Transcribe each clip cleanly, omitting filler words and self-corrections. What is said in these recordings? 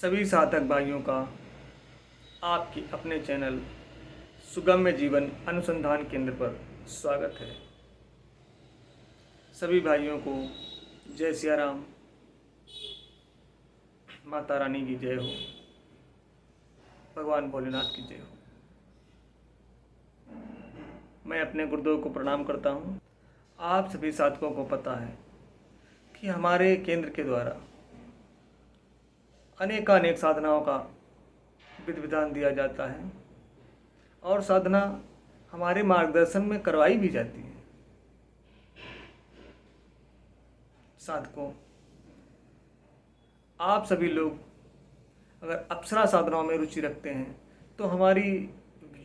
सभी साधक भाइयों का आपके अपने चैनल सुगम्य जीवन अनुसंधान केंद्र पर स्वागत है। सभी भाइयों को जय सिया राम, माता रानी की जय हो, भगवान भोलेनाथ की जय हो। मैं अपने गुरुदेव को प्रणाम करता हूँ। आप सभी साधकों को पता है कि हमारे केंद्र के द्वारा अनेकानेक साधनाओं का विधि विधान दिया जाता है और साधना हमारे मार्गदर्शन में करवाई भी जाती है। साधकों, आप सभी लोग अगर अप्सरा साधनाओं में रुचि रखते हैं तो हमारी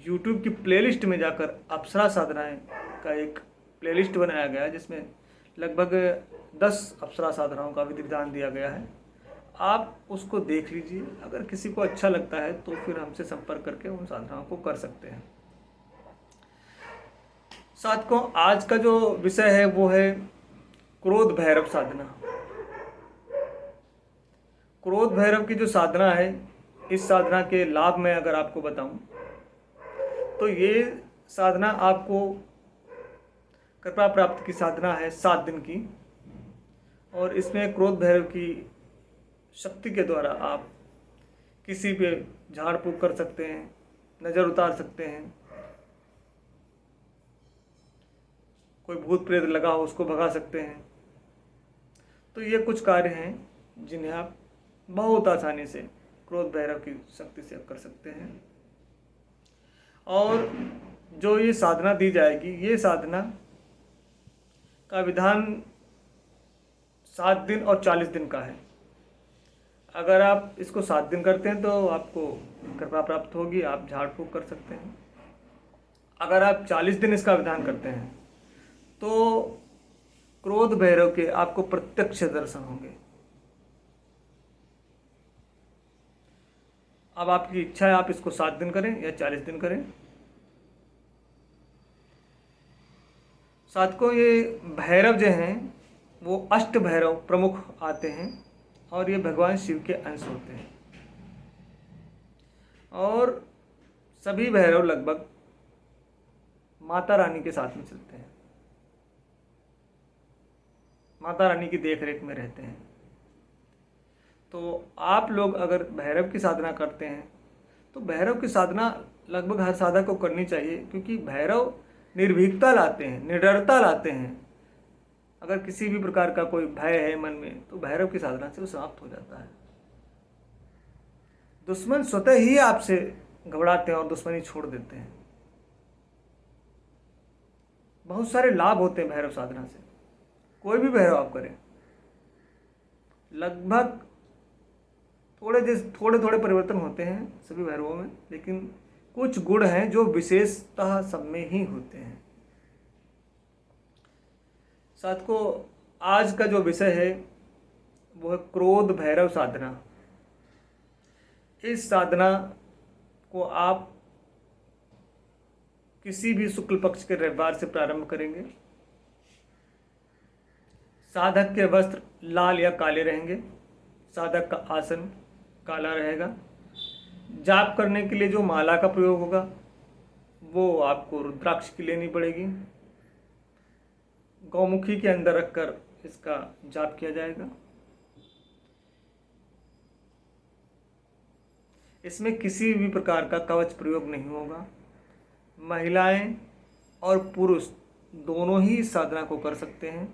YouTube की प्लेलिस्ट में जाकर अप्सरा साधनाएं का एक प्लेलिस्ट बनाया गया है जिसमें लगभग 10 अप्सरा साधनाओं का विधि विधान दिया गया है। आप उसको देख लीजिए। अगर किसी को अच्छा लगता है तो फिर हमसे संपर्क करके उन साधनाओं को कर सकते हैं। साधकों, आज का जो विषय है वो है क्रोध भैरव साधना। क्रोध भैरव की जो साधना है, इस साधना के लाभ में अगर आपको बताऊं तो ये साधना आपको कृपा प्राप्त की साधना है 7 दिन की, और इसमें क्रोध भैरव की शक्ति के द्वारा आप किसी पे झाड़ फूक कर सकते हैं, नज़र उतार सकते हैं, कोई भूत प्रेत लगा हो उसको भगा सकते हैं। तो ये कुछ कार्य हैं जिन्हें आप बहुत आसानी से क्रोध भैरव की शक्ति से कर सकते हैं। और जो ये साधना दी जाएगी, ये साधना का विधान 7 दिन और 40 दिन का है। अगर आप इसको 7 दिन करते हैं तो आपको कृपा प्राप्त होगी, आप झाड़ फूक कर सकते हैं। अगर आप 40 दिन इसका विधान करते हैं तो क्रोध भैरव के आपको प्रत्यक्ष दर्शन होंगे। अब आपकी इच्छा है, आप इसको 7 दिन करें या 40 दिन करें। साधकों, ये भैरव जो हैं वो अष्ट भैरव प्रमुख आते हैं और ये भगवान शिव के अंश होते हैं। और सभी भैरव लगभग माता रानी के साथ में चलते हैं, माता रानी की देखरेख में रहते हैं। तो आप लोग अगर भैरव की साधना करते हैं तो भैरव की साधना लगभग हर साधक को करनी चाहिए, क्योंकि भैरव निर्भीकता लाते हैं, निडरता लाते हैं। अगर किसी भी प्रकार का कोई भय है मन में तो भैरव की साधना से वो समाप्त हो जाता है। दुश्मन स्वतः ही आपसे घबराते हैं और दुश्मनी छोड़ देते हैं। बहुत सारे लाभ होते हैं भैरव साधना से। कोई भी भैरव आप करें, लगभग थोड़े थोड़े परिवर्तन होते हैं सभी भैरवों में, लेकिन कुछ गुण हैं जो विशेषतः सब में ही होते हैं। साधकों, आज का जो विषय है वो है क्रोध भैरव साधना। इस साधना को आप किसी भी शुक्ल पक्ष के रविवार से प्रारंभ करेंगे। साधक के वस्त्र लाल या काले रहेंगे, साधक का आसन काला रहेगा। जाप करने के लिए जो माला का प्रयोग होगा वो आपको रुद्राक्ष की लेनी पड़ेगी। गौमुखी के अंदर रखकर इसका जाप किया जाएगा। इसमें किसी भी प्रकार का कवच प्रयोग नहीं होगा। महिलाएं और पुरुष दोनों ही इस साधना को कर सकते हैं।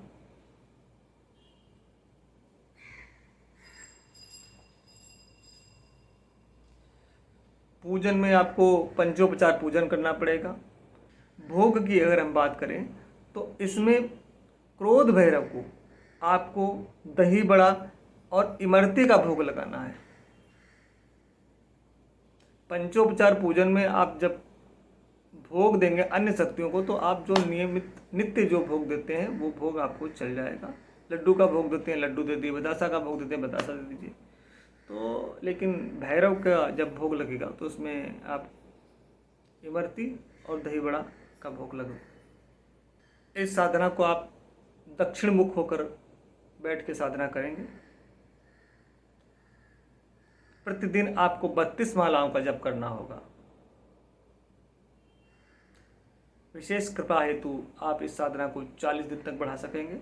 पूजन में आपको पंचोपचार पूजन करना पड़ेगा। भोग की अगर हम बात करें तो इसमें क्रोध भैरव को आपको दही बड़ा और इमरती का भोग लगाना है। पंचोपचार पूजन में आप जब भोग देंगे अन्य शक्तियों को तो आप जो नियमित नित्य जो भोग देते हैं वो भोग आपको चल जाएगा। लड्डू का भोग देते हैं, लड्डू दे दिए, बतासा का भोग देते हैं, बतासा दे दीजिए। तो लेकिन भैरव का जब भोग लगेगा तो उसमें आप इमरती और दही बड़ा का भोग लगो। इस साधना को आप दक्षिण मुख होकर बैठ के साधना करेंगे। प्रतिदिन आपको 32 मालाओं का जप करना होगा। विशेष कृपा हेतु आप इस साधना को 40 दिन तक बढ़ा सकेंगे।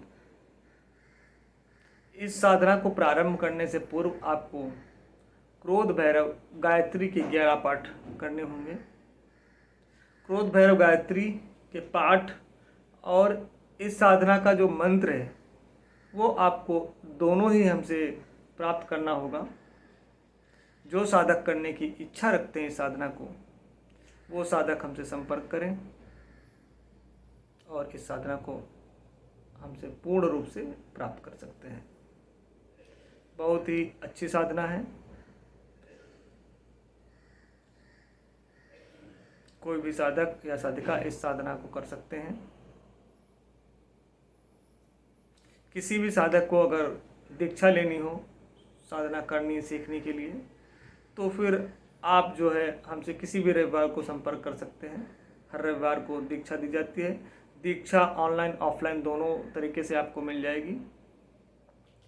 इस साधना को प्रारंभ करने से पूर्व आपको क्रोध भैरव गायत्री के 11 पाठ करने होंगे। क्रोध भैरव गायत्री के पाठ और इस साधना का जो मंत्र है वो आपको दोनों ही हमसे प्राप्त करना होगा। जो साधक करने की इच्छा रखते हैं इस साधना को, वो साधक हमसे संपर्क करें और इस साधना को हमसे पूर्ण रूप से प्राप्त कर सकते हैं। बहुत ही अच्छी साधना है। कोई भी साधक या साधिका इस साधना को कर सकते हैं। किसी भी साधक को अगर दीक्षा लेनी हो साधना करनी सीखने के लिए, तो फिर आप जो है हमसे किसी भी रविवार को संपर्क कर सकते हैं। हर रविवार को दीक्षा दी जाती है। दीक्षा ऑनलाइन ऑफलाइन दोनों तरीके से आपको मिल जाएगी।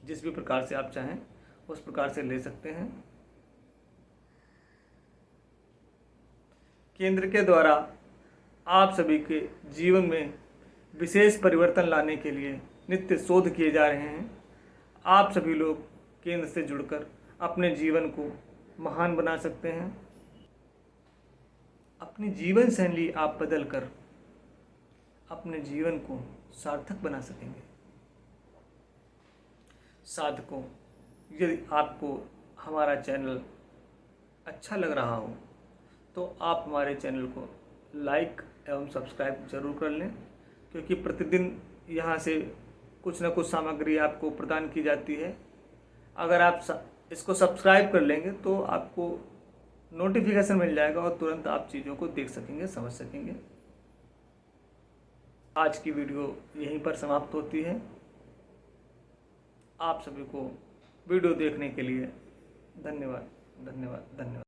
जिस भी प्रकार से आप चाहें उस प्रकार से ले सकते हैं। केंद्र के द्वारा आप सभी के जीवन में विशेष परिवर्तन लाने के लिए नित्य शोध किए जा रहे हैं। आप सभी लोग केंद्र से जुड़कर अपने जीवन को महान बना सकते हैं। अपनी जीवन शैली आप बदलकर अपने जीवन को सार्थक बना सकेंगे। साधकों, यदि आपको हमारा चैनल अच्छा लग रहा हो तो आप हमारे चैनल को लाइक एवं सब्सक्राइब जरूर कर लें, क्योंकि प्रतिदिन यहाँ से कुछ न कुछ सामग्री आपको प्रदान की जाती है। अगर आप इसको सब्सक्राइब कर लेंगे तो आपको नोटिफिकेशन मिल जाएगा और तुरंत आप चीज़ों को देख सकेंगे, समझ सकेंगे। आज की वीडियो यहीं पर समाप्त होती है। आप सभी को वीडियो देखने के लिए धन्यवाद, धन्यवाद, धन्यवाद।